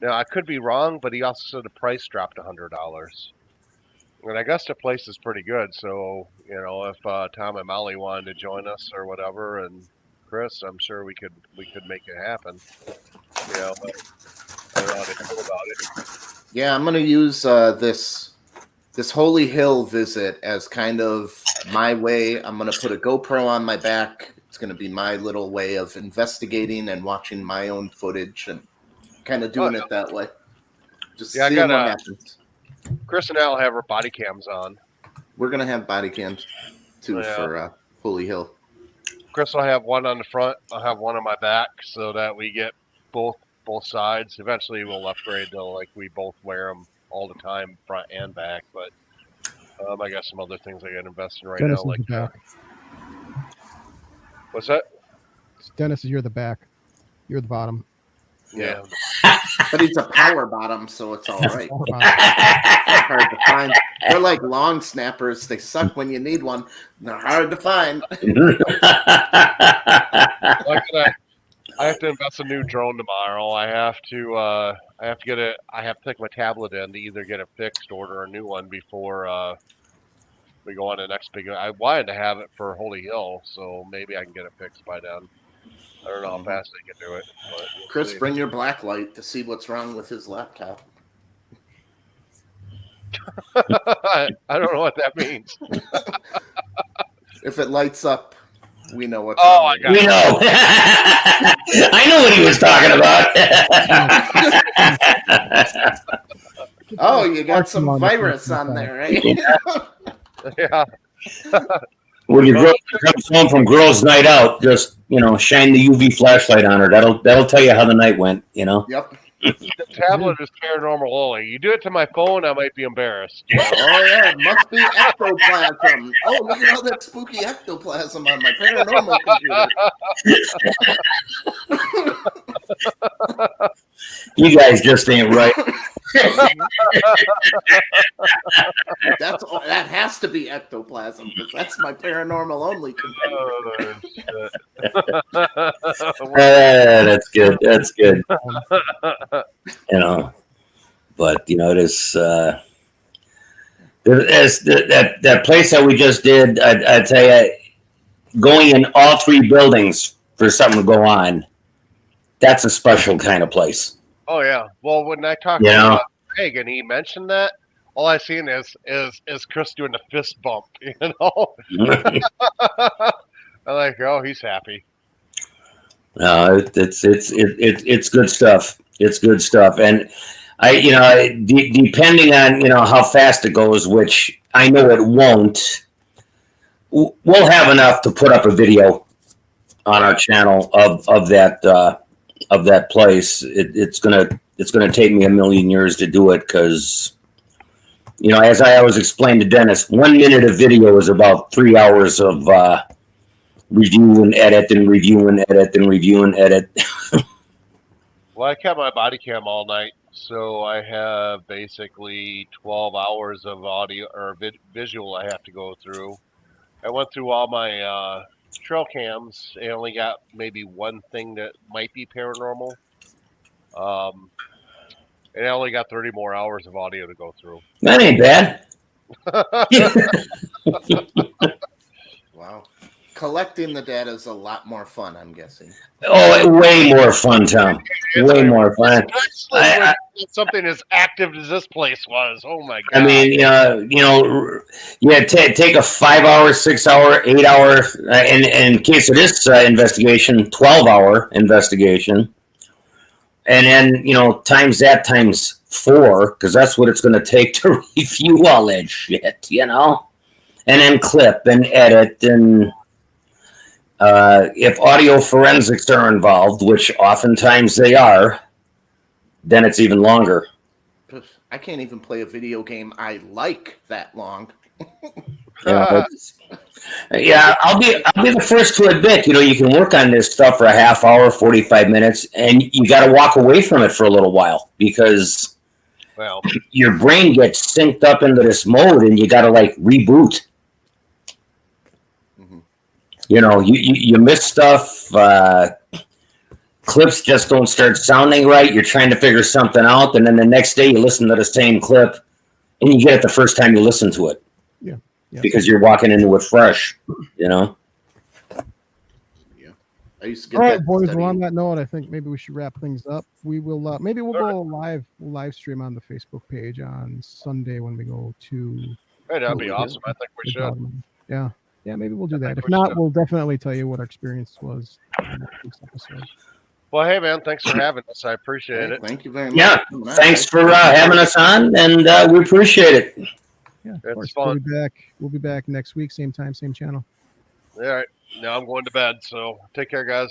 Now, I could be wrong, but he also said the price dropped $100. And I guess the place is pretty good. So, if Tom and Molly wanted to join us or whatever, and Chris, I'm sure we could make it happen. But I don't know how to feel about it. Yeah, I'm going to use this Holy Hill visit as kind of my way. I'm going to put a GoPro on my back. It's going to be my little way of investigating and watching my own footage and kind of doing it that way. Just seeing what happens. Chris and I will have our body cams on. We're going to have body cams, too, for Holy Hill. Chris will have one on the front. I'll have one on my back so that we get both sides. Eventually, we'll upgrade to, we both wear them all the time, front and back. But I got some other things I got to invest in right Dennis now. Is the back. What's that? Dennis, you're the back. You're the bottom. Yeah. But he's a power bottom, so it's all right. Hard to find. They're like long snappers. They suck when you need one. They're hard to find. I have to invest in a new drone tomorrow. I have to take my tablet in to either get it fixed, order a new one before we go on the next big. I wanted to have it for Holy Hill, so maybe I can get it fixed by then. I don't know how fast they can do it. But we'll Chris, see. bring your black light to see what's wrong with his laptop. I don't know what that means. If it lights up, we know what's Oh, wrong. I got We know. I know what he was talking about. Oh, you got some virus on there, right? Yeah. When your girl comes home from girls' night out, just shine the UV flashlight on her. That'll tell you how the night went. Yep. The tablet is paranormal only. You do it to my phone, I might be embarrassed. Oh yeah, it must be ectoplasm. Oh, look at all that spooky ectoplasm on my paranormal computer. You guys just ain't right. That has to be ectoplasm because that's my paranormal only computer. That's good. That's good. But it is. That place that we just did, I tell you, going in all three buildings for something to go on, that's a special kind of place. Oh yeah. Well, when I talked to Greg and he mentioned that, all I seen is Chris doing the fist bump. I'm like, oh, he's happy. No, it's good stuff. It's good stuff, and depending on how fast it goes, which I know it won't, we'll have enough to put up a video on our channel of that place. It's gonna take me a million years to do it because, as I always explain to Dennis, 1 minute of video is about 3 hours of review and edit and review and edit and review and edit. Well, I kept my body cam all night, so I have basically 12 hours of audio or visual I have to go through. I went through all my trail cams. I only got maybe one thing that might be paranormal. And I only got 30 more hours of audio to go through. That ain't bad. Wow. Collecting the data is a lot more fun, I'm guessing. Oh, way more fun, Tom. Way more fun. Something as active as this place was. Oh my god! I mean, take a 5 hour, 6 hour, 8 hour, and in case of this investigation, 12-hour investigation, and then times that times 4 because that's what it's going to take to review all that shit, and then clip and edit and. If audio forensics are involved, which oftentimes they are, then it's even longer. I can't even play a video game I like that long. Yeah, I'll be the first to admit, you can work on this stuff for a half hour, 45 minutes, and you got to walk away from it for a little while because your brain gets synced up into this mode, and you got to reboot. You miss stuff. Clips just don't start sounding right. You're trying to figure something out, and then the next day you listen to the same clip, and you get it the first time you listen to it. Yeah. Because you're walking into it fresh. Yeah. I used to get all right, boys. Well, on that note, I think maybe we should wrap things up. We will. Maybe we'll go live stream on the Facebook page on Sunday when we go to. Hey, that'd be awesome. I think we should. Dogmen. Yeah. Yeah, maybe we'll do that. If not, we'll definitely tell you what our experience was in next week's episode. Well, hey, man, thanks for having us. I appreciate it. Thank you very much. Yeah, thanks for having us on, and we appreciate it. Yeah, of course. Fun. We'll be back next week, same time, same channel. All right. Now I'm going to bed, so take care, guys.